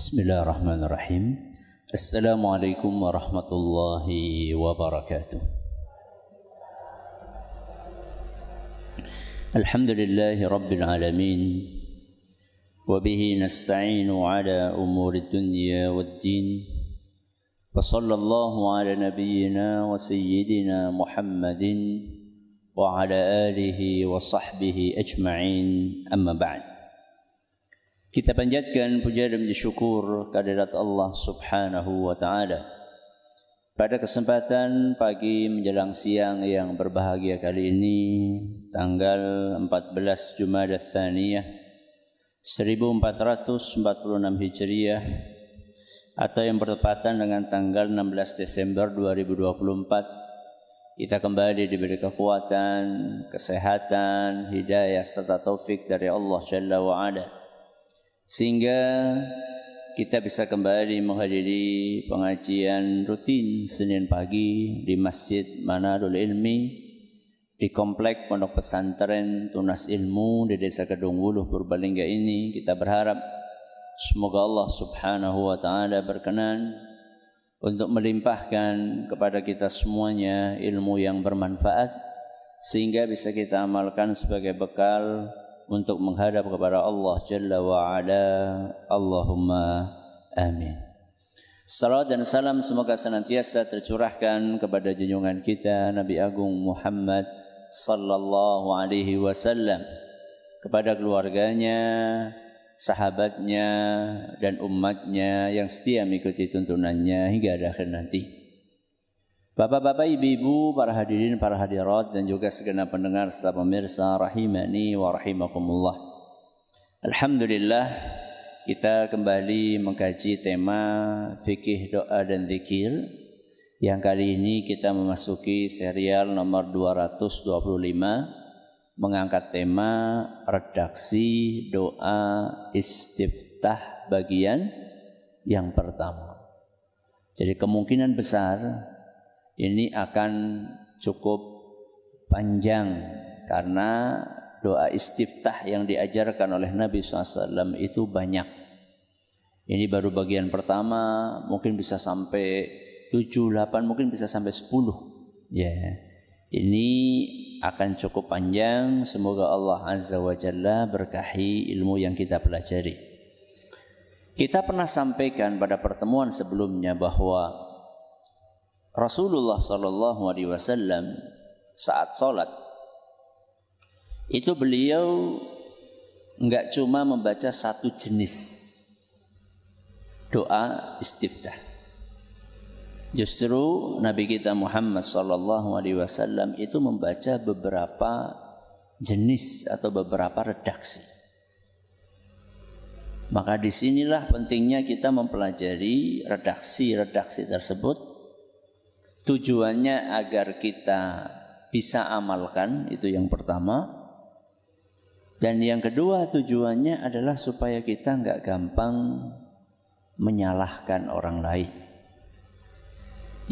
Bismillahirrahmanirrahim. Assalamualaikum warahmatullahi wabarakatuh. Alhamdulillahi rabbil alamin. Wabihi nasta'inu ala umuri dunya waddin. Wa sallallahu ala nabiyyina wa sayyidina Muhammadin wa ala alihi wa sahbihi ajma'in, amma ba'd. Kita panjatkan puja dan syukur kehadirat Allah Subhanahu wa taala. Pada kesempatan pagi menjelang siang yang berbahagia kali ini, tanggal 14 Jumadats Tsaniyah 1446 Hijriah atau yang bertepatan dengan tanggal 16 Desember 2024, kita kembali diberi kekuatan, kesehatan, hidayah serta taufik dari Allah Jalla wa Ala, sehingga kita bisa kembali menghadiri pengajian rutin Senin pagi di Masjid Manarul Ilmi di Komplek Pondok Pesantren Tunas Ilmu di Desa Kedungwuluh, Purbalingga ini. Kita berharap semoga Allah Subhanahu wa taala berkenan untuk melimpahkan kepada kita semuanya ilmu yang bermanfaat sehingga bisa kita amalkan sebagai bekal untuk menghadap kepada Allah Jalla wa Ala. Allahumma amin. Salawat dan salam semoga senantiasa tercurahkan kepada junjungan kita Nabi Agung Muhammad sallallahu alaihi wasallam, kepada keluarganya, sahabatnya dan umatnya yang setia mengikuti tuntunannya hingga akhir nanti. Bapak-bapak, ibu-ibu, para hadirin, para hadirat dan juga segenap pendengar serta pemirsa rahimani wa rahimakumullah. Alhamdulillah, kita kembali mengkaji tema fikih doa dan zikir, yang kali ini kita memasuki serial nomor 225, mengangkat tema redaksi doa istiftah bagian yang pertama. Jadi kemungkinan besar ini akan cukup panjang karena doa istiftah yang diajarkan oleh Nabi SAW itu banyak. Ini baru bagian pertama, mungkin bisa sampai 7, 8, mungkin bisa sampai 10. Ya, ini akan cukup panjang. Semoga Allah Azza wa Jalla berkahi ilmu yang kita pelajari. Kita pernah sampaikan pada pertemuan sebelumnya bahwa Rasulullah sallallahu alaihi wasallam saat sholat itu beliau enggak cuma membaca satu jenis doa istiftah. Justru Nabi kita Muhammad sallallahu alaihi wasallam itu membaca beberapa jenis atau beberapa redaksi. Maka disinilah pentingnya kita mempelajari redaksi-redaksi tersebut. Tujuannya agar kita bisa amalkan, itu yang pertama. Dan yang kedua tujuannya adalah supaya kita enggak gampang menyalahkan orang lain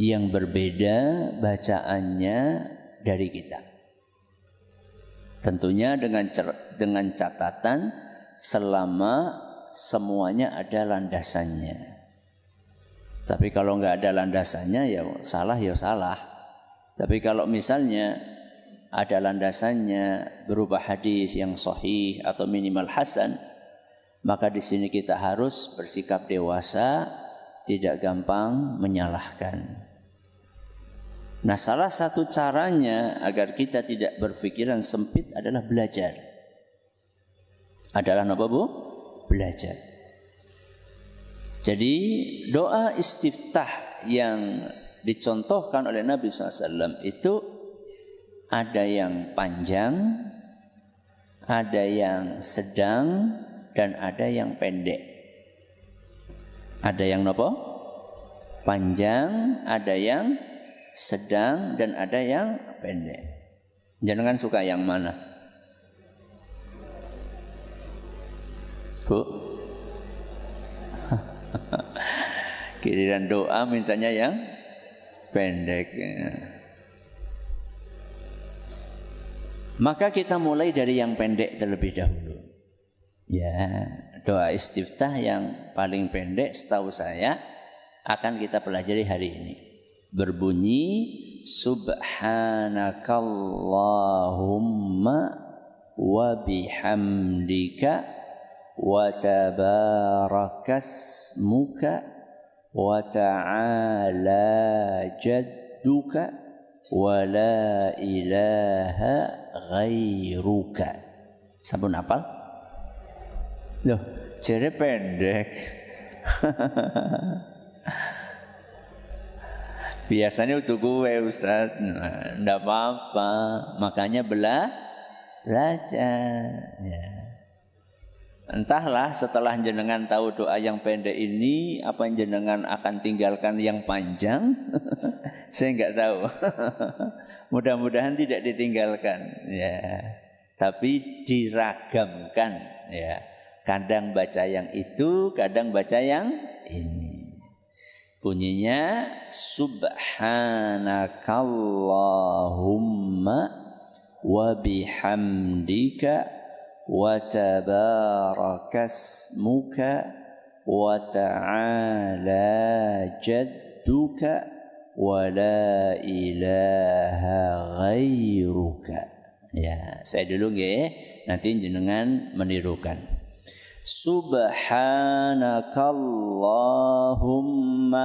yang berbeda bacaannya dari kita. Tentunya dengan catatan selama semuanya ada landasannya. Tapi kalau enggak ada landasannya ya salah. Tapi kalau misalnya ada landasannya berupa hadis yang sahih atau minimal hasan, maka di sini kita harus bersikap dewasa, tidak gampang menyalahkan. Nah, salah satu caranya agar kita tidak berpikiran sempit adalah belajar. Adalah apa, Bu? Belajar. Jadi doa istiftah yang dicontohkan oleh Nabi SAW itu ada yang panjang, ada yang sedang, dan ada yang pendek. Ada yang apa? Panjang, ada yang sedang, dan ada yang pendek. Jangan suka yang mana? Bu? Giliran doa mintanya yang pendek. Maka kita mulai dari yang pendek terlebih dahulu. Ya, Doa istiftah yang paling pendek setahu saya akan kita pelajari hari ini. Berbunyi subhanakallahumma wa bihamdika wa tabarakasmuka wa ta'ala jadduka wa la ilaha ghairuka. Sampun hafal? Loh, jere pendek. Biasanya untuk gue Ustaz, enggak apa-apa. Makanya belajar. Ya. Entahlah setelah jenengan tahu doa yang pendek ini, apa jenengan akan tinggalkan yang panjang? Saya enggak tahu. Mudah-mudahan tidak ditinggalkan. Ya. Tapi diragamkan. Ya. Kadang baca yang itu, kadang baca yang ini. Bunyinya subhanakallahumma wa bihamdika wa tabarakasmuka wa ta'ala jadduka wa la ilaha ghairuka. Ya, saya dulu nggih, nanti jenengan menirukan. Subhanakallahumma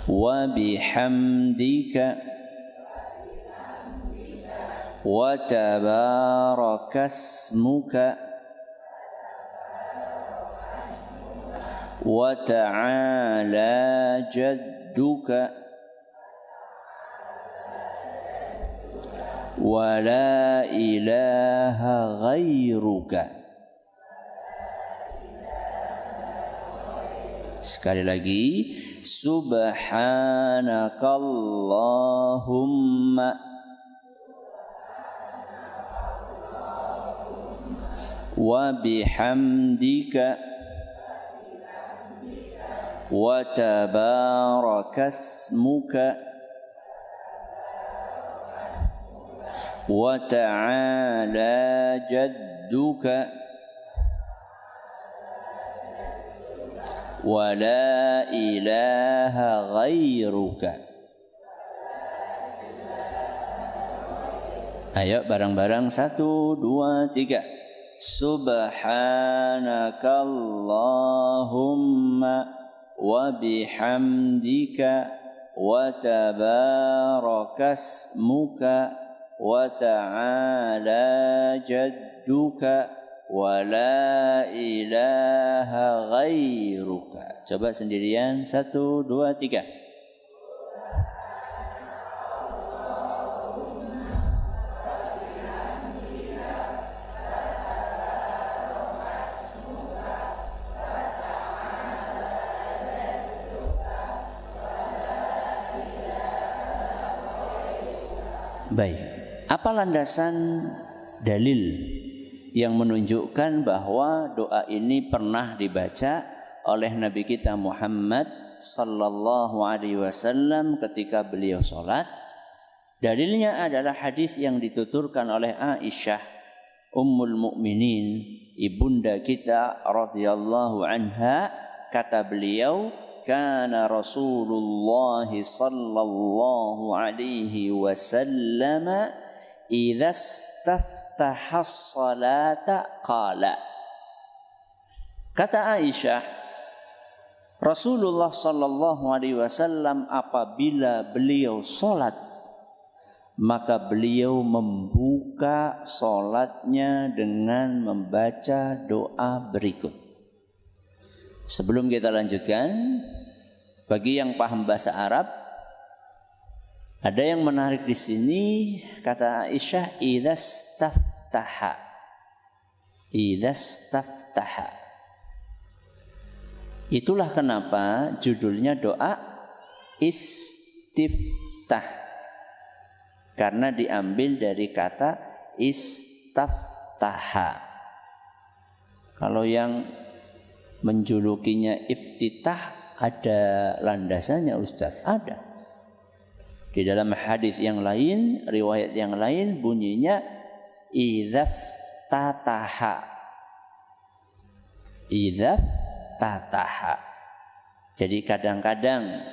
wa bihamdika wa tabarakasmuka wa ta'ala jadduka wa la ilaha ghairuka. Sekali lagi, subhanakallahumma wa bihamdika wa tabarakasmuka wa ta'ala jadduka wa la ilaha ghairuka. Ayo bareng-bareng 1, 2, 3. Subhanakallahumma wa bihamdika wa tabarakasmuka wa ta'ala jadduka wa la ilaha ghairuka. Coba sendirian 1, 2, 3. Baik, apa landasan dalil yang menunjukkan bahwa doa ini pernah dibaca oleh Nabi kita Muhammad sallallahu alaihi wasallam ketika beliau sholat? Dalilnya adalah hadis yang dituturkan oleh Aisyah Ummul Mukminin, ibunda kita radhiyallahu anha. Kata beliau, kana Rasulullah sallallahu alaihi wasallam idza istaftaha as-salata qala. Kata Aisyah, Rasulullah sallallahu alaihi wasallam apabila beliau salat, maka beliau membuka salatnya dengan membaca doa berikut. Sebelum kita lanjutkan, bagi yang paham bahasa Arab, ada yang menarik di sini kata Aisyah idza staftaha. Idza staftaha. Itulah kenapa judulnya doa istiftah. Karena diambil dari kata istaftaha. Kalau yang menjulukinya iftitah ada landasannya Ustaz? Ada. Di dalam hadis yang lain, riwayat yang lain bunyinya idzaf tataha. Jadi kadang-kadang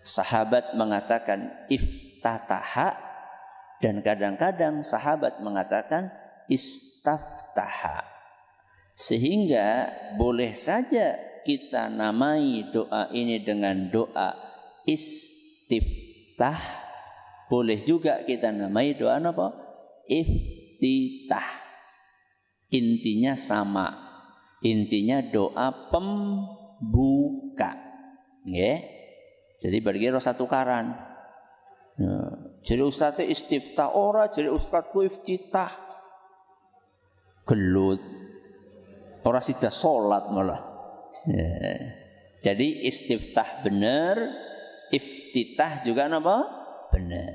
sahabat mengatakan iftataha dan kadang-kadang sahabat mengatakan istaftaha. Sehingga boleh saja kita namai doa ini dengan doa istiftah. Boleh juga kita namai doa apa? Iftitah. Intinya sama. Intinya doa pembuka. Nggih. Jadi bagi rasa tukaran. Jadi ustaz istiftah ora, jadi ustazku iftitah. Gelut. Ora sida salat malah. Jadi istiftah benar, iftitah juga apa? Benar.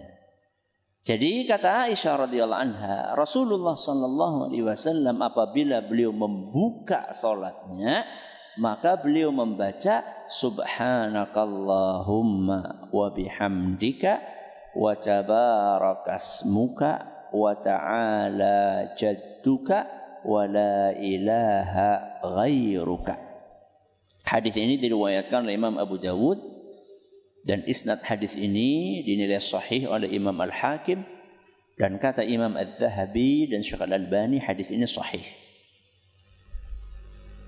Jadi kata Aisyah radhiyallahu anha, Rasulullah sallallahu alaihi wasallam apabila beliau membuka salatnya, maka beliau membaca subhanakallahumma wa bihamdika wa tabarakasmuka wa ta'ala jadduka wa la ilaha ghairuka. Hadis ini diriwayatkan oleh Imam Abu Dawud dan isnad hadis ini dinilai sahih oleh Imam Al-Hakim dan kata Imam Al-Zahabi dan Syekh Al-Albani hadis ini sahih.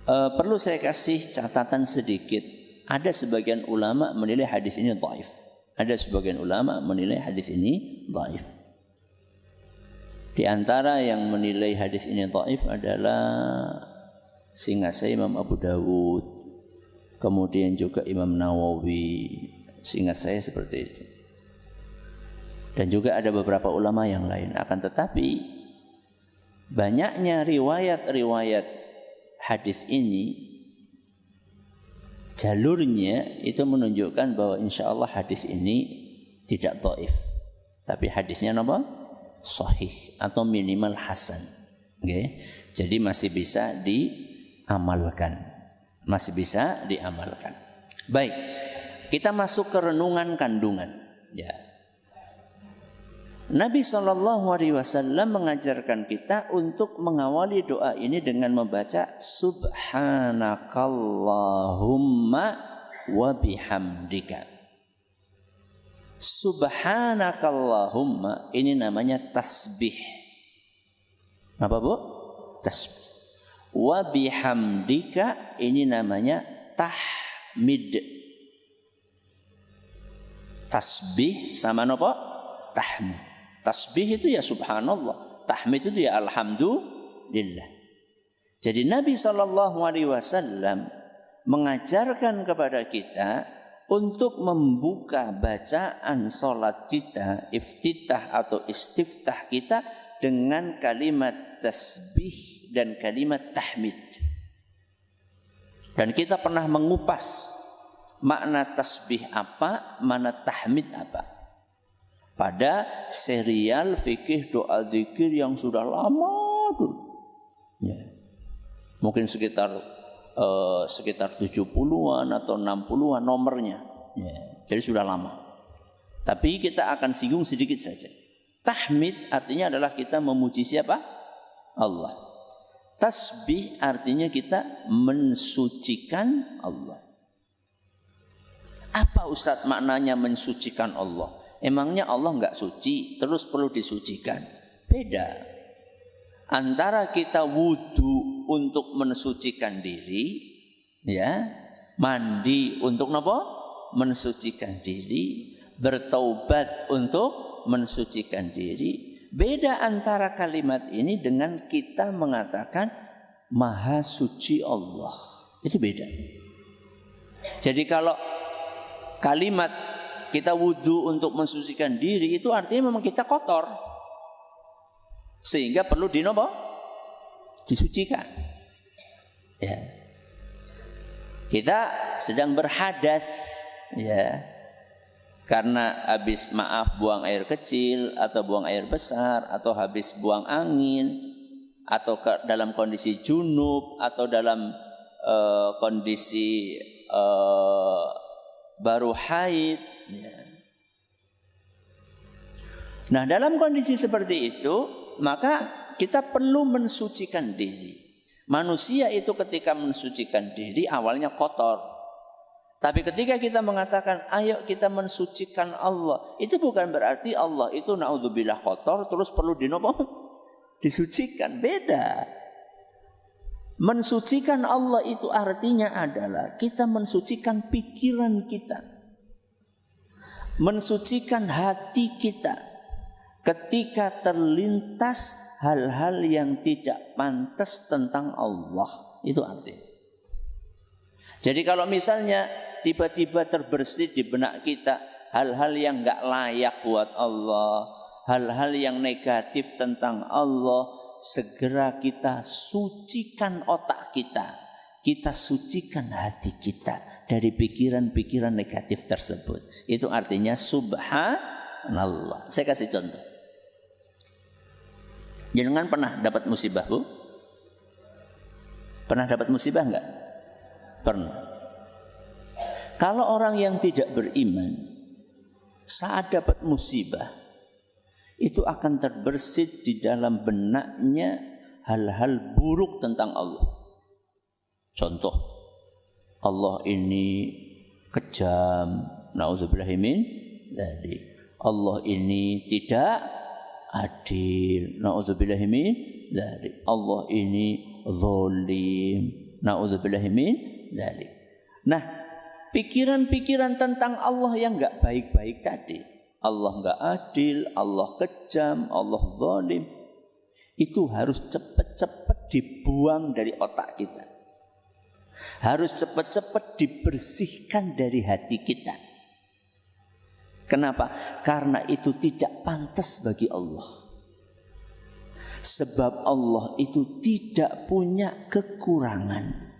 Perlu saya kasih catatan sedikit. Ada sebagian ulama menilai hadis ini dhaif. Ada sebagian ulama menilai hadis ini dhaif. Di antara yang menilai hadis ini dhaif adalah seingat Imam Abu Dawud, kemudian juga Imam Nawawi, seingat saya seperti itu. Dan juga ada beberapa ulama yang lain. Akan tetapi banyaknya riwayat-riwayat hadis ini, jalurnya itu menunjukkan bahwa insya Allah hadis ini tidak dhaif, tapi hadisnya apa? Sahih atau minimal hasan. Okay? Jadi masih bisa diamalkan. Masih bisa diamalkan. Baik, kita masuk ke renungan kandungan. Ya. Nabi SAW mengajarkan kita untuk mengawali doa ini dengan membaca subhanakallahumma wa bihamdika. Subhanakallahumma ini namanya tasbih. Apa Bu? Tasbih. Wa bihamdika ini namanya tahmid. Tasbih sama apa? Tahmid. Tasbih itu ya subhanallah. Tahmid itu ya alhamdulillah. Jadi Nabi SAW mengajarkan kepada kita untuk membuka bacaan salat kita, iftitah atau istiftah kita dengan kalimat tasbih dan kalimat tahmid. Dan kita pernah mengupas makna tasbih apa, makna tahmid apa. Pada serial fikih doa zikir yang sudah lama dulu. Ya. Mungkin sekitar 70-an atau 60-an nomornya. Ya, jadi sudah lama. Tapi kita akan singgung sedikit saja. Tahmid artinya adalah kita memuji siapa? Allah. Tasbih artinya kita mensucikan Allah. Apa Ustaz maknanya mensucikan Allah? Emangnya Allah enggak suci terus perlu disucikan? Beda. Antara kita wudu untuk mensucikan diri, ya, mandi untuk apa? Mensucikan diri, bertaubat untuk mensucikan diri. Beda antara kalimat ini dengan kita mengatakan Maha Suci Allah. Itu beda. Jadi kalau kalimat kita wudu untuk mensucikan diri itu artinya memang kita kotor. Sehingga perlu disucikan. Ya. Kita sedang berhadas, ya. Karena habis buang air kecil atau buang air besar atau habis buang angin atau dalam kondisi junub atau dalam kondisi baru haid, ya. Nah, dalam kondisi seperti itu maka kita perlu mensucikan diri. Manusia itu ketika mensucikan diri awalnya kotor. Tapi ketika kita mengatakan ayo kita mensucikan Allah, itu bukan berarti Allah itu naudzubillah kotor terus perlu disucikan. Beda. Mensucikan Allah itu artinya adalah kita mensucikan pikiran kita, mensucikan hati kita ketika terlintas hal-hal yang tidak pantas tentang Allah. Itu artinya. Jadi kalau misalnya tiba-tiba terbersit di benak kita hal-hal yang enggak layak buat Allah, hal-hal yang negatif tentang Allah, segera kita sucikan otak kita. Kita sucikan hati kita dari pikiran-pikiran negatif tersebut. Itu artinya subhanallah. Saya kasih contoh. Jangan pernah dapat musibah, Bu? Pernah dapat musibah enggak? Pernah. Kalau orang yang tidak beriman saat dapat musibah, itu akan terbersit di dalam benaknya hal-hal buruk tentang Allah. Contoh, Allah ini kejam, naudzubillahi min dzalik. Allah ini tidak adil, naudzubillahi min dzalik. Allah ini zalim, naudzubillahi min dzalik. Nah, pikiran-pikiran tentang Allah yang enggak baik-baik tadi, Allah enggak adil, Allah kejam, Allah zalim, itu harus cepat-cepat dibuang dari otak kita. Harus cepat-cepat dibersihkan dari hati kita. Kenapa? Karena itu tidak pantas bagi Allah. Sebab Allah itu tidak punya kekurangan.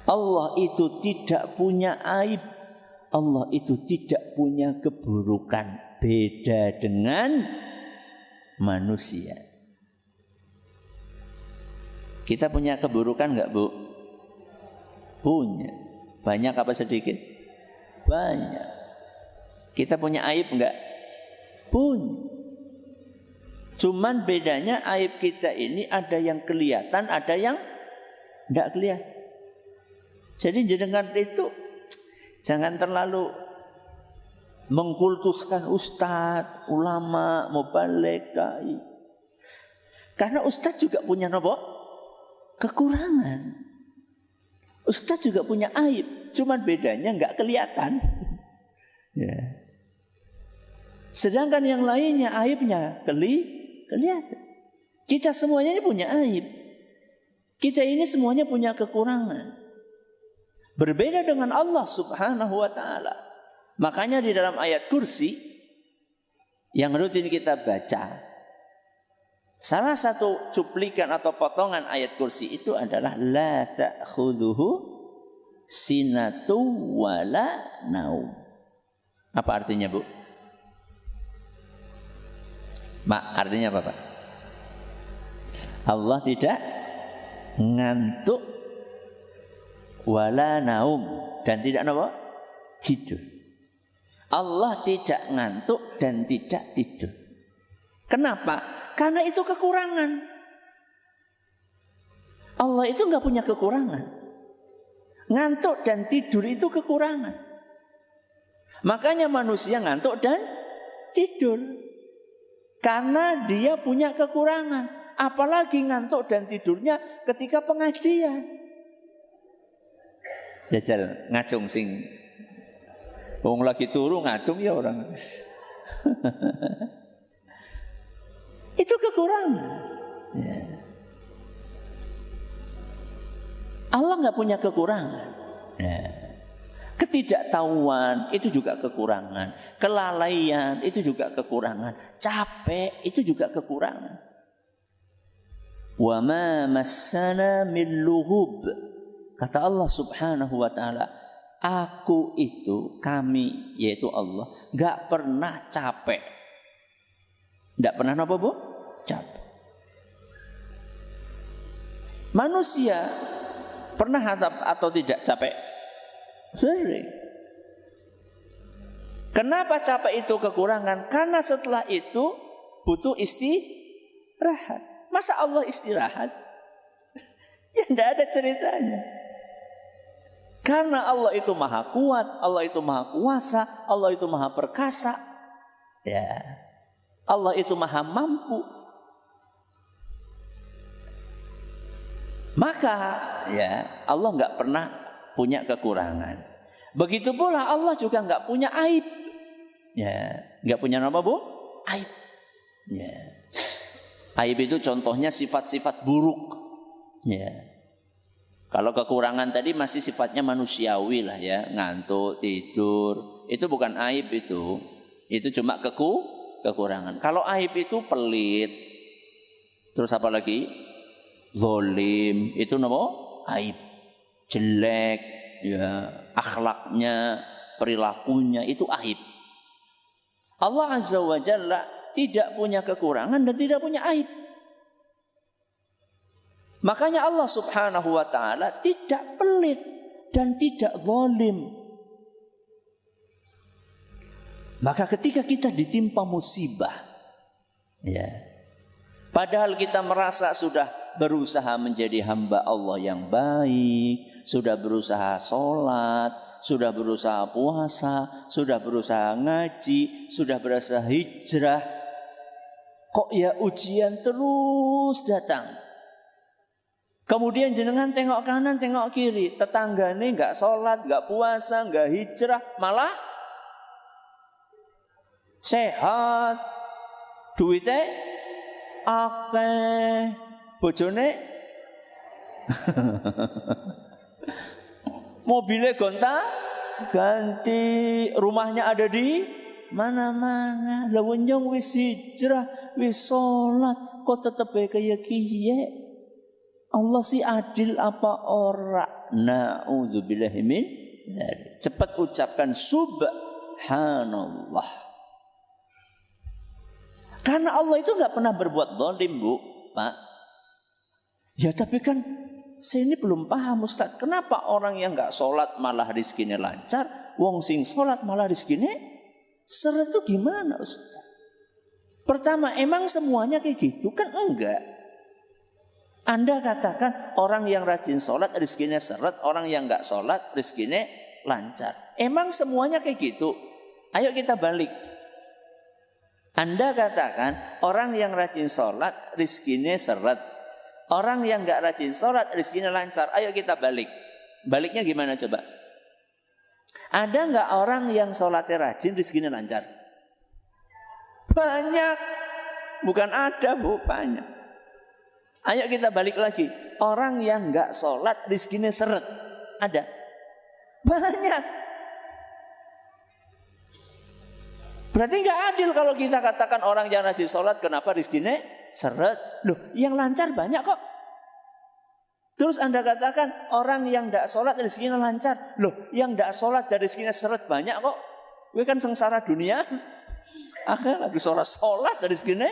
Allah itu tidak punya aib. Allah itu tidak punya keburukan. Beda dengan manusia. Kita punya keburukan enggak, Bu? Punya. Banyak apa sedikit? Banyak. Kita punya aib enggak? Punya. Cuman bedanya aib kita ini ada yang kelihatan, ada yang enggak kelihatan. Jadi jenengan itu jangan terlalu mengkultuskan ustadz, ulama, mubaligh, dai. Karena ustadz juga punya kekurangan. Ustadz juga punya aib, cuman bedanya enggak kelihatan. Ya. Sedangkan yang lainnya aibnya kelihatan. Kita semuanya ini punya aib. Kita ini semuanya punya kekurangan. Berbeda dengan Allah Subhanahu wa ta'ala. Makanya di dalam ayat kursi yang rutin kita baca, salah satu cuplikan atau potongan ayat kursi itu adalah la ta'khudhuhu sinatu wala naum. Apa artinya, Bu? Artinya apa, Pak? Allah tidak ngantuk wala naum, dan tidak tidur. Allah tidak ngantuk dan tidak tidur. Kenapa? Karena itu kekurangan. Allah itu enggak punya kekurangan. Ngantuk dan tidur itu kekurangan. Makanya manusia ngantuk dan tidur. Karena dia punya kekurangan. Apalagi ngantuk dan tidurnya ketika pengajian. Jajal ngacung sing wong lagi turu ngacung ya orang. Itu kekurangan. Ya. Allah nggak punya kekurangan. Ya. Ketidaktahuan itu juga kekurangan. Kelalaian itu juga kekurangan. Capek itu juga kekurangan. Wa ma massana min lughub. Kata Allah Subhanahu wa ta'ala, aku itu, kami, yaitu Allah, gak pernah capek. Gak pernah apa, Bu? Capek. Manusia pernah atau tidak capek? Sering. Kenapa capek itu kekurangan? Karena setelah itu butuh istirahat. istirahat. Masa Allah istirahat? Ya tidak ada ceritanya. Karena Allah itu maha kuat, Allah itu maha kuasa, Allah itu maha perkasa. Ya, Allah itu maha mampu. Maka ya Allah nggak pernah punya kekurangan. Begitu pula Allah juga nggak punya aib. Ya, nggak punya apa bu? Aib. Ya. Aib itu contohnya sifat-sifat buruk. Ya. Kalau kekurangan tadi masih sifatnya manusiawi lah ya, ngantuk, tidur, itu bukan aib itu cuma kekurangan. Kalau aib itu pelit, terus apa lagi? Zalim, itu nama aib, jelek, ya, akhlaknya, perilakunya itu aib. Allah Azza wa Jalla tidak punya kekurangan dan tidak punya aib. Makanya Allah Subhanahu wa taala tidak pelit dan tidak zalim. Maka ketika kita ditimpa musibah, ya, padahal kita merasa sudah berusaha menjadi hamba Allah yang baik, sudah berusaha sholat, sudah berusaha puasa, sudah berusaha ngaji, sudah berusaha hijrah, kok ya ujian terus datang. Kemudian jenengan tengok kanan, tengok kiri, tetanggane nggak sholat, nggak puasa, nggak hijrah, malah sehat, duitnya akeh, bojone mobilnya gonta ganti, rumahnya ada di mana-mana. Lah wong wis hijrah, wis sholat, kok tetep kayak kiye? Allah sih adil apa ora? Na'udzubillahi min dzalik. Cepat ucapkan subhanallah. Karena Allah itu nggak pernah berbuat zalim, Bu, Pak. Ya tapi kan saya ini belum paham, Ustaz. Kenapa orang yang nggak sholat malah rizkinya lancar, wong sing sholat malah rizkinya seret itu gimana, Ustaz? Pertama, emang semuanya kayak gitu? Kan enggak. Anda katakan orang yang rajin sholat rizkinya seret, orang yang nggak sholat rizkinya lancar. Emang semuanya kayak gitu? Ayo kita balik. Anda katakan orang yang rajin sholat rizkinya seret, orang yang nggak rajin sholat rizkinya lancar. Ayo kita balik. Baliknya gimana coba? Ada nggak orang yang sholatnya rajin rizkinya lancar? Banyak. Bukan ada, Bu, banyak. Ayo kita balik lagi. Orang yang nggak sholat rizkinya seret, ada? Banyak. Berarti nggak adil kalau kita katakan orang yang rajin sholat kenapa rizkinya seret? Loh, yang lancar banyak kok. Terus Anda katakan orang yang nggak sholat rizkinya lancar. Loh, yang nggak sholat dari rizkinya seret banyak kok. Gue kan sengsara dunia. Akhirnya lagi sholat dari rizkinya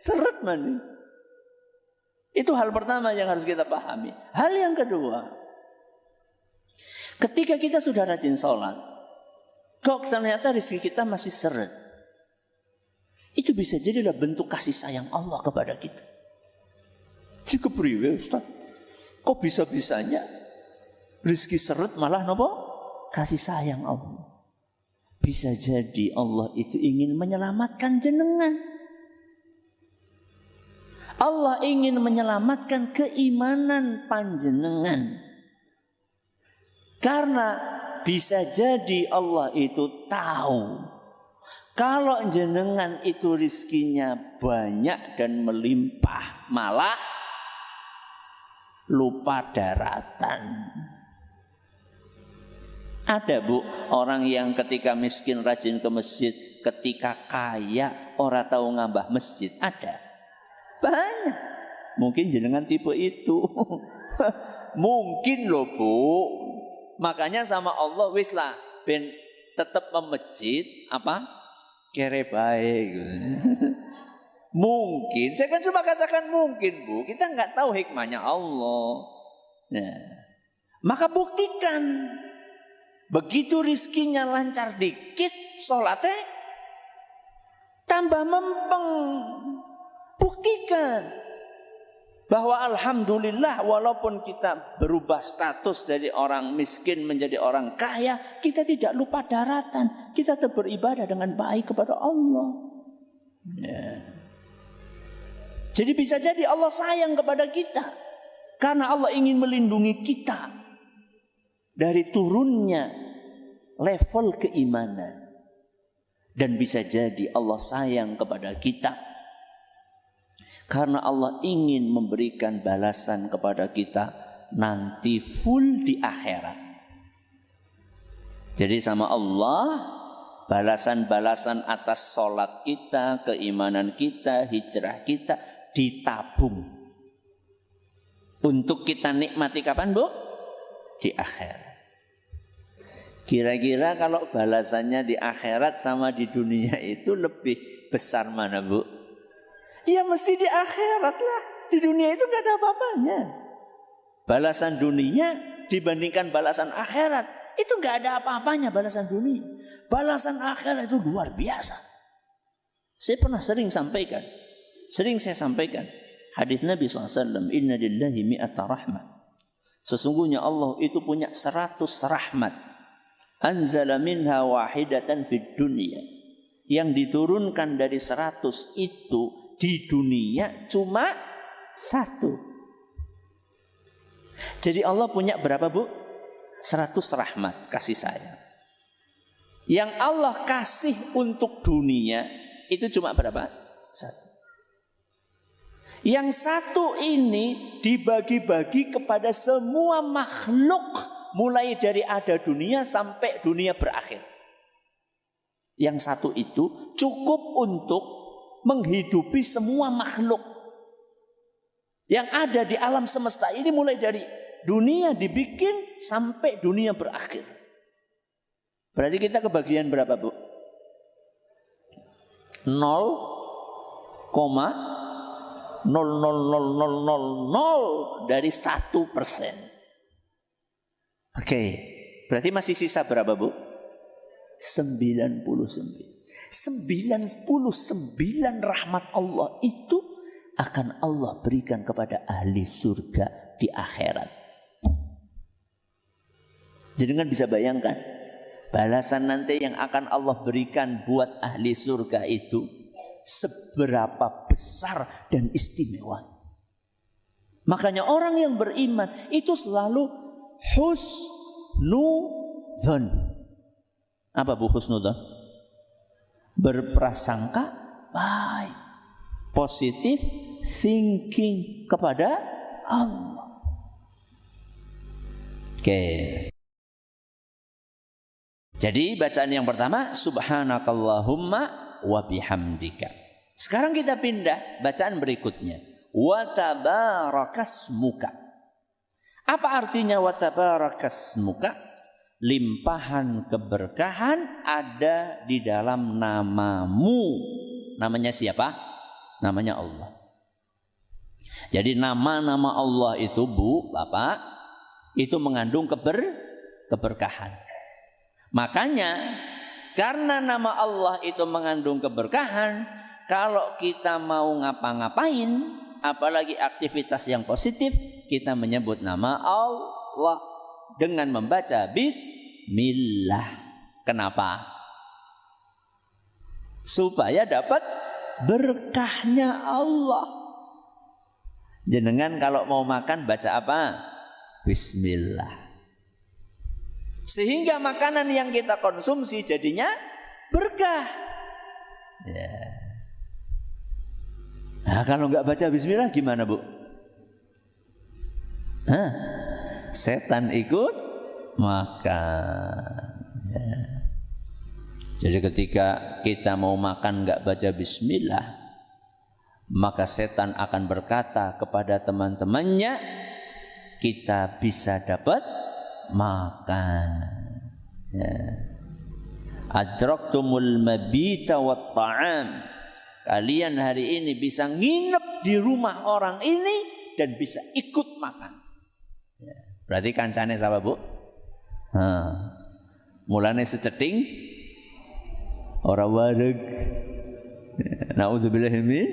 seret mana? Itu hal pertama yang harus kita pahami. Hal yang kedua, ketika kita sudah rajin sholat, kok ternyata rezeki kita masih seret, itu bisa jadilah bentuk kasih sayang Allah kepada kita. Jika priwe Ustaz, kok bisa-bisanya rezeki seret malah nopo? Kasih sayang Allah. Bisa jadi Allah itu ingin menyelamatkan jenengan. Allah ingin menyelamatkan keimanan panjenengan. Karena bisa jadi Allah itu tahu kalau jenengan itu rizkinya banyak dan melimpah, malah lupa daratan. Ada, Bu, orang yang ketika miskin rajin ke masjid, ketika kaya orang tahu ngambah masjid. Ada. Banyak. Mungkin jenengan tipe itu. Mungkin loh, Bu. Makanya sama Allah wis lah ben tetap memejit apa? Kere baik. Mungkin. Saya kan cuma katakan mungkin, Bu. Kita nggak tahu hikmahnya Allah. Nah, maka buktikan. Begitu rizkinya lancar dikit, sholatnya tambah mempeng. Buktikan bahwa alhamdulillah walaupun kita berubah status dari orang miskin menjadi orang kaya, kita tidak lupa daratan. Kita tetap beribadah dengan baik kepada Allah. Ya. Jadi bisa jadi Allah sayang kepada kita karena Allah ingin melindungi kita dari turunnya level keimanan. Dan bisa jadi Allah sayang kepada kita karena Allah ingin memberikan balasan kepada kita nanti full di akhirat. Jadi sama Allah, balasan-balasan atas sholat kita, keimanan kita, hijrah kita ditabung. Untuk kita nikmati kapan, Bu? Di akhirat. Kira-kira kalau balasannya di akhirat sama di dunia itu lebih besar mana, Bu? Ya mesti di akhirat lah. Di dunia itu gak ada apa-apanya. Balasan dunia dibandingkan balasan akhirat, itu gak ada apa-apanya balasan dunia. Balasan akhirat itu luar biasa. Saya pernah sering saya sampaikan hadis Nabi SAW, Inna lillahi mi'ata rahmat. Sesungguhnya Allah itu punya 100 rahmat. Anzala minha wahidatan fid dunya. Yang diturunkan dari 100 itu di dunia cuma 1. Jadi Allah punya berapa, Bu? 100 rahmat kasih sayang. Yang Allah kasih untuk dunia itu cuma berapa? 1. Yang 1 ini dibagi-bagi kepada semua makhluk mulai dari ada dunia sampai dunia berakhir. Yang 1 itu cukup untuk menghidupi semua makhluk yang ada di alam semesta ini mulai dari dunia dibikin sampai dunia berakhir. Berarti kita kebagian berapa, Bu? 0,0000000 dari 1%. Oke, berarti masih sisa berapa, Bu? 99. 99 rahmat Allah itu akan Allah berikan kepada ahli surga di akhirat. Jadi kan bisa bayangkan balasan nanti yang akan Allah berikan buat ahli surga itu seberapa besar dan istimewa. Makanya orang yang beriman itu selalu husnudzon. Apa, Bu, husnudzon? Berprasangka baik, positif thinking kepada Allah. Oke. Jadi bacaan yang pertama subhanakallahumma wa bihamdika. Sekarang kita pindah bacaan berikutnya. Wa tabarakasmuka. Apa artinya wa tabarakasmuka? Limpahan keberkahan ada di dalam namamu. Namanya siapa? Namanya Allah. Jadi nama-nama Allah itu, Bu, Bapak, itu mengandung keberkahan. Makanya karena nama Allah itu mengandung keberkahan, kalau kita mau ngapa-ngapain, apalagi aktivitas yang positif, kita menyebut nama Allah dengan membaca bismillah. Kenapa? Supaya dapat berkahnya Allah. Jenengan kalau mau makan baca apa? Bismillah. Sehingga makanan yang kita konsumsi jadinya berkah. Ya. Nah, kalau nggak baca bismillah gimana, Bu? Hah? Setan ikut makan. Ya. Jadi ketika kita mau makan nggak baca bismillah, maka setan akan berkata kepada teman-temannya, kita bisa dapat makan. Ya. Adraktumul mabita wat ta'am. Kalian hari ini bisa nginep di rumah orang ini dan bisa ikut makan. Ya. Berarti kancane siapa, Bu? Mulane seceting ora wareg. Naudzubillahi min.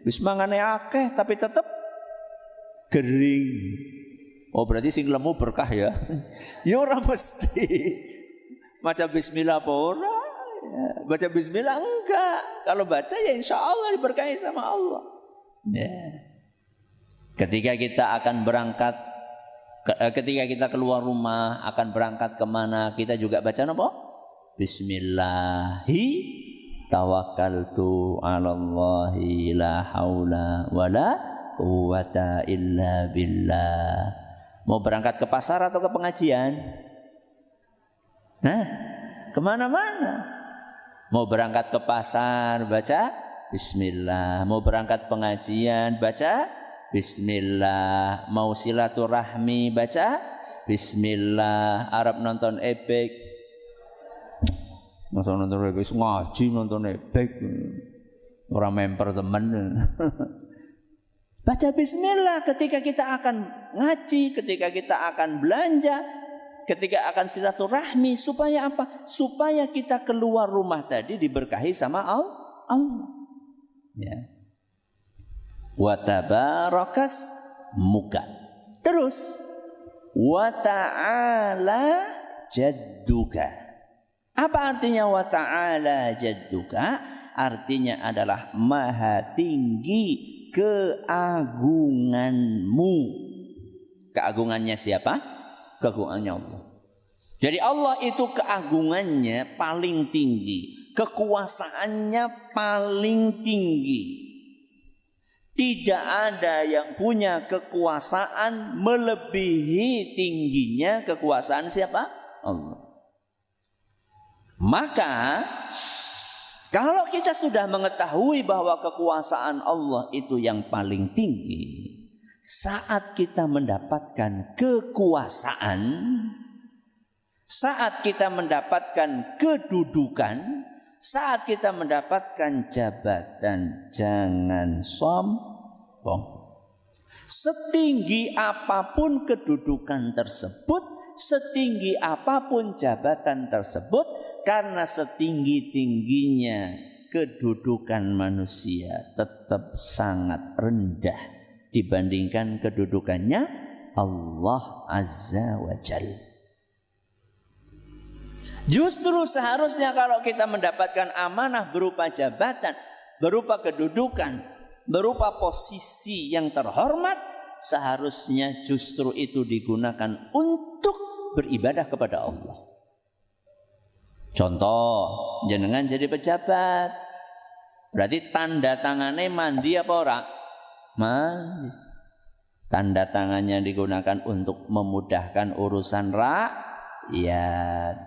Wis mangane akeh tapi tetep kering. Oh berarti sing lemu berkah ya? Ya ora mesti. Baca bismillah apa ora? Ya, baca bismillah enggak. Kalau baca ya insya Allah diberkahi sama Allah. Ya. Ketika kita akan berangkat, ketika kita keluar rumah akan berangkat kemana, kita juga baca apa? Bismillahi tawakkaltu 'alallahi la haula wala quwwata illa billah. Mau berangkat ke pasar atau ke pengajian? Nah, kemana-mana. Mau berangkat ke pasar baca bismillah. Mau berangkat pengajian baca bismillah. Mau silaturahmi baca bismillah. Arab nonton ebek, masa nonton ebek ngaji nonton ebek, orang memper temen. Baca bismillah ketika kita akan ngaji, ketika kita akan belanja, ketika akan silaturahmi. Supaya apa? Supaya kita keluar rumah tadi diberkahi sama Allah. Ya. Wa tabarakas muka. Terus wa ta'ala jadduka. Apa artinya wa ta'ala jadduka? Artinya adalah maha tinggi keagunganmu. Keagungannya siapa? Keagungannya Allah. Jadi Allah itu keagungannya paling tinggi, kekuasaannya paling tinggi. Tidak ada yang punya kekuasaan melebihi tingginya kekuasaan siapa? Allah. Maka kalau kita sudah mengetahui bahwa kekuasaan Allah itu yang paling tinggi, saat kita mendapatkan kekuasaan, saat kita mendapatkan kedudukan, saat kita mendapatkan jabatan, jangan sombong. Setinggi apapun kedudukan tersebut, setinggi apapun jabatan tersebut, karena setinggi-tingginya kedudukan manusia tetap sangat rendah dibandingkan kedudukannya Allah Azza wa Jalla. Justru seharusnya kalau kita mendapatkan amanah berupa jabatan, berupa kedudukan, berupa posisi yang terhormat, seharusnya justru itu digunakan untuk beribadah kepada Allah. Contoh, jenengan jadi pejabat, berarti tanda tangannya mandi apa ora? Mandi. Tanda tangannya digunakan untuk memudahkan urusan rakyat.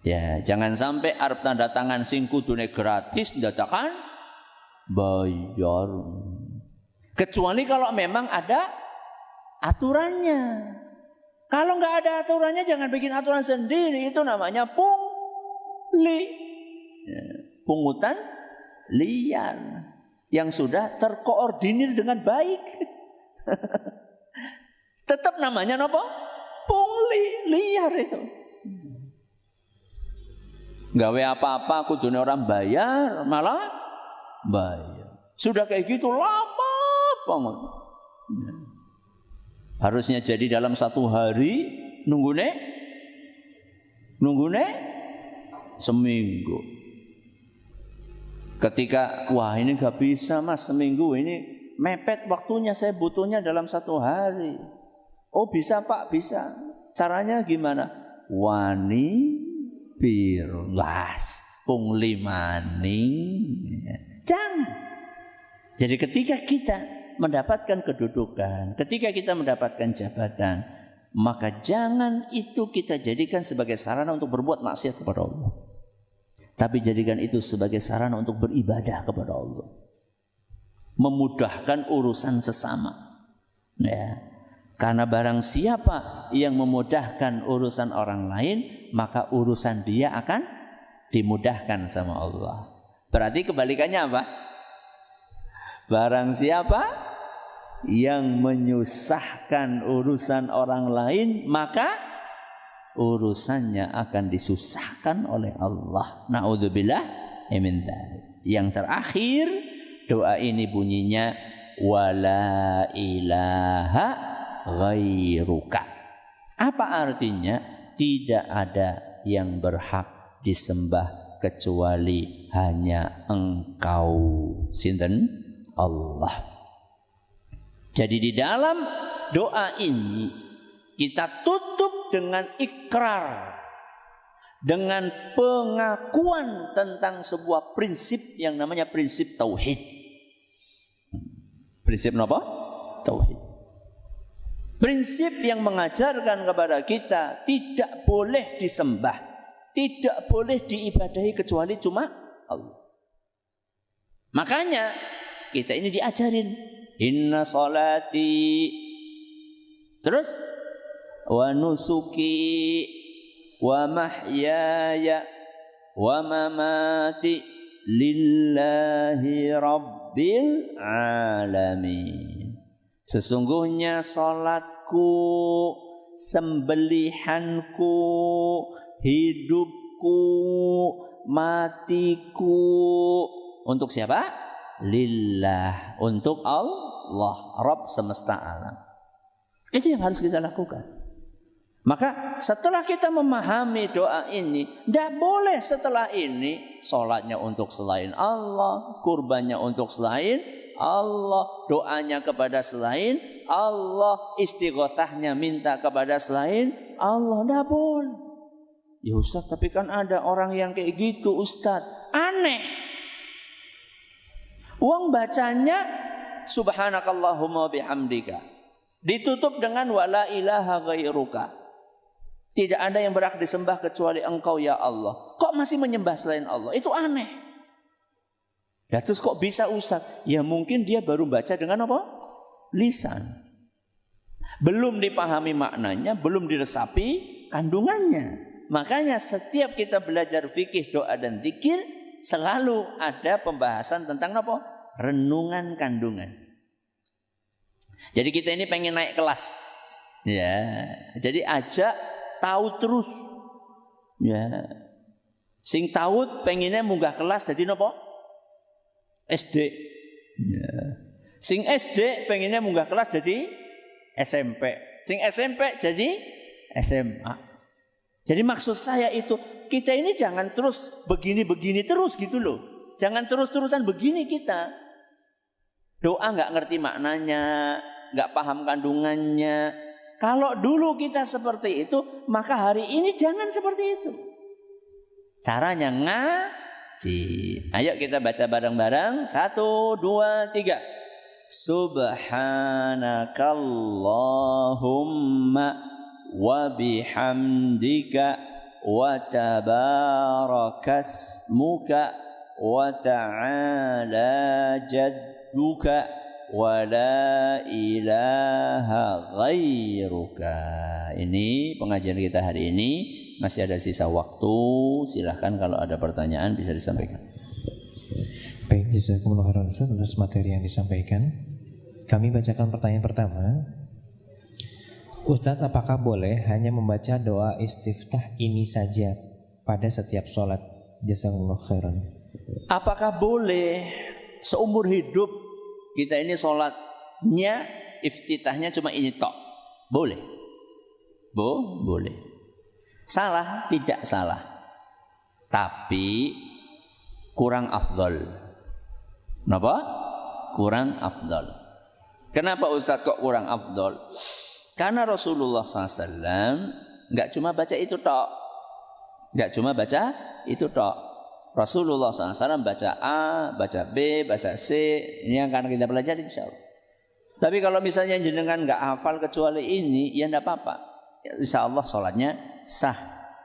Ya, jangan sampai arep tanda tangan sing kudune gratis ndadakan bayar. Kecuali kalau memang ada aturannya. Kalau nggak ada aturannya jangan bikin aturan sendiri, itu namanya pungutan liar yang sudah terkoordinir dengan baik. Tetap namanya apa? Pungli liar itu. Gawe apa-apa kudune orang bayar, malah bayar. Sudah kayak gitu lama banget. Harusnya jadi dalam satu hari, nunggune seminggu. Ketika wah ini gak bisa mas seminggu, ini mepet waktunya, saya butuhnya dalam satu hari. Oh bisa pak, bisa. Caranya gimana? Wani pirlas pungli maning. Jangan. Jadi ketika kita mendapatkan kedudukan, ketika kita mendapatkan jabatan, maka jangan itu kita jadikan sebagai sarana untuk berbuat maksiat kepada Allah, tapi jadikan itu sebagai sarana untuk beribadah kepada Allah, memudahkan urusan sesama. Ya, karena barang siapa yang memudahkan urusan orang lain, maka urusan dia akan dimudahkan sama Allah. Berarti kebalikannya apa? Barang siapa yang menyusahkan urusan orang lain, maka urusannya akan disusahkan oleh Allah. Na'udzubillah min dzalik. Yang terakhir, doa ini bunyinya wala ilaha ghairuka. Apa artinya? Tidak ada yang berhak disembah kecuali hanya Engkau. Sinten? Allah. Jadi di dalam doa ini kita tutup dengan ikrar, dengan pengakuan tentang sebuah prinsip yang namanya prinsip tauhid. Prinsip apa? Tauhid. Prinsip yang mengajarkan kepada kita tidak boleh disembah, tidak boleh diibadahi kecuali cuma Allah. Makanya kita ini diajarin inna salati, terus wa nusuki wa mahyaya wa mamati lillahi rabbil alamin. Sesungguhnya salatku, sembelihanku, hidupku, matiku untuk siapa? Lillah, untuk Allah, Rabb semesta alam. Itu yang harus kita lakukan. Maka setelah kita memahami doa ini, tidak boleh setelah ini salatnya untuk selain Allah, kurbannya untuk selain Allah, doanya kepada selain Allah, istighothahnya minta kepada selain Allah. Tidak boleh. Ya Ustaz, tapi kan ada orang yang kayak gitu Ustaz. Aneh. Uang bacanya subhanakallahumma bihamdika, ditutup dengan wala ilaha ghairuka. Tidak ada yang berhak disembah kecuali Engkau ya Allah. Kok masih menyembah selain Allah? Itu aneh. Ya terus kok bisa Ustaz? Ya mungkin dia baru baca dengan apa? Lisan. Belum dipahami maknanya, belum diresapi kandungannya. Makanya setiap kita belajar fikih, doa dan zikir selalu ada pembahasan tentang apa? Renungan kandungan. Jadi kita ini pengen naik kelas. Ya. Jadi ajak tahu terus. Ya. Sing tahu pengennya munggah kelas jadi apa? SD. Ya. Sing SD pengennya munggah kelas jadi SMP. Sing SMP jadi SMA. Jadi maksud saya itu kita ini jangan terus begini-begini terus gitu loh. Jangan terus-terusan begini kita. Doa nggak ngerti maknanya, nggak paham kandungannya. Kalau dulu kita seperti itu, maka hari ini jangan seperti itu. Caranya ayo kita baca bareng-bareng. 1, 2, 3. Subhanakallahumma wa bihamdika wa tabarakasmuka wa ta'ala jadduka wa la ilaha ghairuka. Ini pengajian kita hari ini. Masih ada sisa waktu, silahkan kalau ada pertanyaan bisa disampaikan. Baik, jazakumullah khairan atas materi yang disampaikan. Kami bacakan pertanyaan pertama. Ustadz, apakah boleh hanya membaca doa istiftah ini saja pada setiap sholat? Jazakumullah khairan. Apakah boleh seumur hidup kita ini sholatnya iftitahnya cuma ini tok? Boleh. Boleh. Salah? Tidak salah. Tapi kurang afdal. Kenapa? Kurang afdal. Kenapa Ustaz kok kurang afdal? Karena Rasulullah SAW nggak cuma baca itu tok. Rasulullah SAW baca A, baca B, baca C. Ini yang akan kita pelajari insya Allah. Tapi kalau misalnya jenengan nggak hafal kecuali ini, ya enggak apa-apa. Insya Allah sholatnya sah.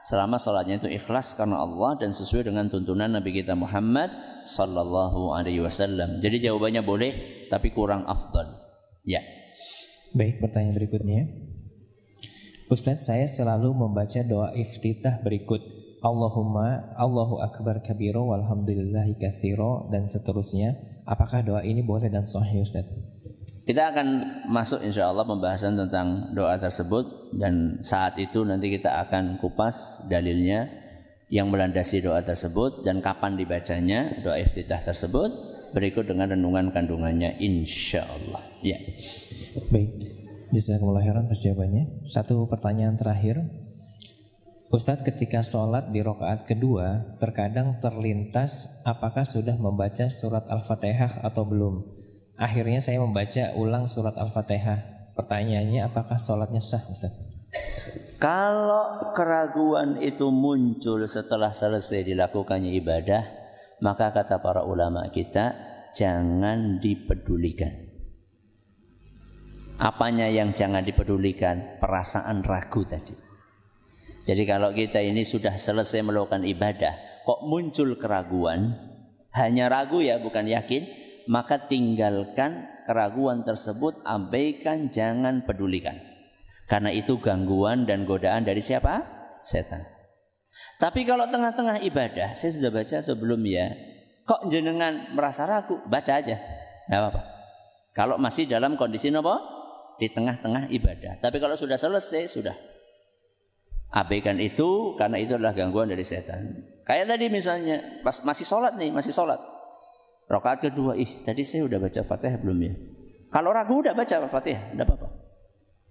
Selama sholatnya itu ikhlas karena Allah dan sesuai dengan tuntunan Nabi kita Muhammad sallallahu alaihi wasallam. Jadi jawabannya boleh, tapi kurang afdal. Ya. Baik, pertanyaan berikutnya. Ustadz, saya selalu membaca doa iftitah berikut. Allahumma Allahu akbar kabiro walhamdulillahi katsiro dan seterusnya. Apakah doa ini boleh dan sahih Ustadz? Kita akan masuk insya Allah pembahasan tentang doa tersebut. Dan saat itu nanti kita akan kupas dalilnya yang melandasi doa tersebut dan kapan dibacanya doa iftitah tersebut. berikut dengan renungan kandungannya insyaallah. Ya. Baik, jazakumullah khairan atas jawabannya. Satu pertanyaan terakhir, Ustadz, ketika sholat di rakaat kedua terkadang terlintas apakah sudah membaca surat Al-Fatihah atau belum. Akhirnya saya membaca ulang surat Al-Fatihah. Pertanyaannya, apakah sholatnya sah, Ustadz? Kalau keraguan itu muncul setelah selesai dilakukannya ibadah, maka kata para ulama kita, jangan dipedulikan. Apanya yang jangan dipedulikan? Perasaan ragu tadi. Jadi kalau kita ini sudah selesai melakukan ibadah, kok muncul keraguan, hanya ragu ya, bukan yakin, maka tinggalkan keraguan tersebut, abaikan, jangan pedulikan. Karena itu gangguan dan godaan dari siapa? Setan. Tapi kalau tengah-tengah ibadah, saya sudah baca atau belum ya? Kok jenengan merasa ragu? Baca aja, tidak apa-apa. Kalau masih dalam kondisi apa? Di tengah-tengah ibadah. Tapi kalau sudah selesai, sudah. Abaikan itu, karena itu adalah gangguan dari setan. Kayak tadi misalnya, pas masih sholat nih, masih sholat. Rakaat kedua, tadi saya udah baca Fatihah belum ya? Kalau ragu udah baca Fatihah, tidak apa-apa.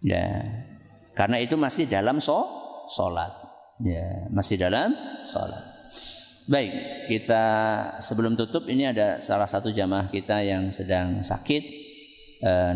Ya, karena itu masih dalam sholat. Ya, masih dalam sholat. Baik, kita sebelum tutup ini ada salah satu jamaah kita yang sedang sakit,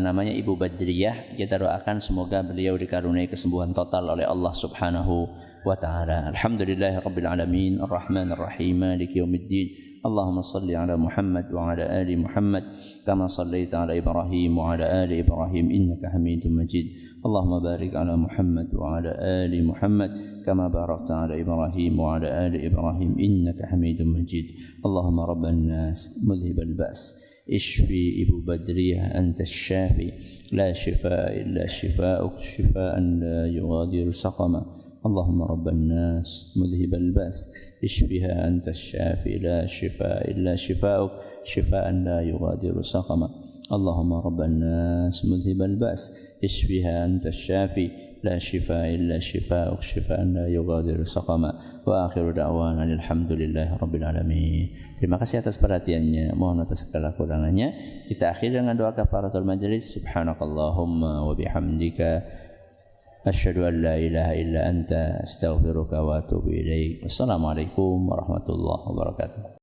namanya Ibu Badriyah. Kita doakan semoga beliau dikaruniai kesembuhan total oleh Allah Subhanahu wa taala. Alhamdulillahirabbil alamin, arrahmanir rahim, maliki yaumiddin. Allahumma salli ala Muhammad wa ala ali Muhammad kama sallaita ala Ibrahim wa ala ali Ibrahim innaka Hamidum Majid. Allahumma barik ala Muhammad wa ala ali Muhammad kama barakta ala Ibrahim wa ala ali Ibrahim innaka Hamidum Majid. Allahumma rabban nas mudhibal ba's ishfi Ibu Badriyah anta syafi la shifaa illa shifaa'uk shifaa'an la yughadiru saqama. اللهم رب الناس مذهب البأس اشفها أنت الشافي لا شفاء إلا شفاؤك شفاء لا يغادر سقما. اللهم رب الناس مذهب البأس اشفها أنت الشافي لا شفاء إلا شفاؤك شفاء لا يغادر سقما. وآخر دعوانا الحمد لله رب العالمين. Terima kasih atas perhatiannya, mohon atas segala kurangannya. Kita akhiri dengan doa kafaratul majlis. Subhanakallahumma wa bihamdika asyhadu an la ilaha illa anta astaghfiruka wa atubu ilaik. Wassalamualaikum warahmatullahi wabarakatuh.